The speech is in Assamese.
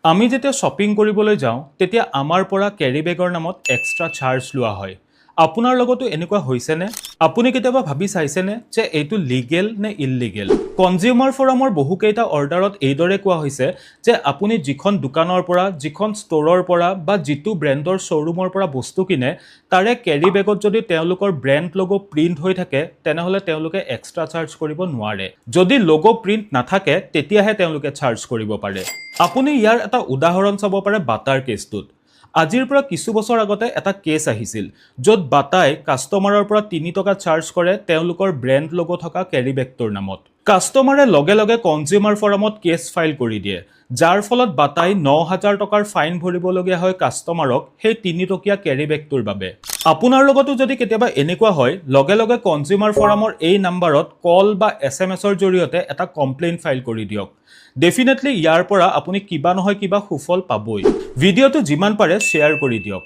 আমি যেতিয়া শ্বপিং কৰিবলৈ যাওঁ তেতিয়া আমাৰ পৰা কেৰি বেগৰ নামত এক্সট্ৰা চাৰ্জ লোৱা হয়। আপোনাৰ লগতো এনেকুৱা হৈছেনে? আপুনি কেতিয়াবা ভাবি চাইছেনে যে এইটো লিগেল নে ইললিগেল? কনজিউমাৰ ফৰামৰ বহুকেইটা অৰ্ডাৰত এইদৰে কোৱা হৈছে যে আপুনি যিখন দোকানৰ পৰা, যিখন ষ্ট'ৰৰ পৰা বা যিটো ব্ৰেণ্ডৰ শ্ব'ৰুমৰ পৰা বস্তু কিনে তাৰে কেৰি বেগত যদি তেওঁলোকৰ ব্ৰেণ্ড লোগো প্ৰিণ্ট হৈ থাকে তেনেহ'লে তেওঁলোকে এক্সট্ৰা চাৰ্জ কৰিব নোৱাৰে। যদি লোগো প্ৰিণ্ট নাথাকে তেতিয়াহে তেওঁলোকে চাৰ্জ কৰিব পাৰে। আপুনি ইয়াৰ এটা উদাহৰণ চাব পাৰে বাটাৰ কেছটোত। আজিৰ পৰা কিছু বছৰ আগতে এটা কেছ আহিছিল য'ত বাটাই কাষ্টমাৰৰ পৰা ৩ টকা চাৰ্জ কৰে তেওঁলোকৰ ব্ৰেণ্ড লোগো থকা কেৰি বেগটোৰ নামত। কাষ্টমাৰে লগে লগে কনজিউমাৰ ফৰামত কেছ ফাইল কৰি দিয়ে, যাৰ ফলত বাটাই ৯,০০০ টকাৰ ফাইন ভৰিবলগীয়া হয় কাষ্টমাৰক সেই ৩ টকীয়া কেৰি বেগটোৰ বাবে। আপোনাৰ লগতো যদি কেতিয়াবা এনেকুৱা হয়, লগে লগে কনজিউমাৰ ফৰামৰ এই নাম্বাৰত কল বা SMS-ৰ জৰিয়তে এটা কমপ্লেইন ফাইল কৰি দিয়ক। ডেফিনেটলি ইয়াৰ পৰা আপুনি কিবা নহয় কিবা সুফল পাবই। ভিডিঅ'টো যিমান পাৰে শ্বেয়াৰ কৰি দিয়ক।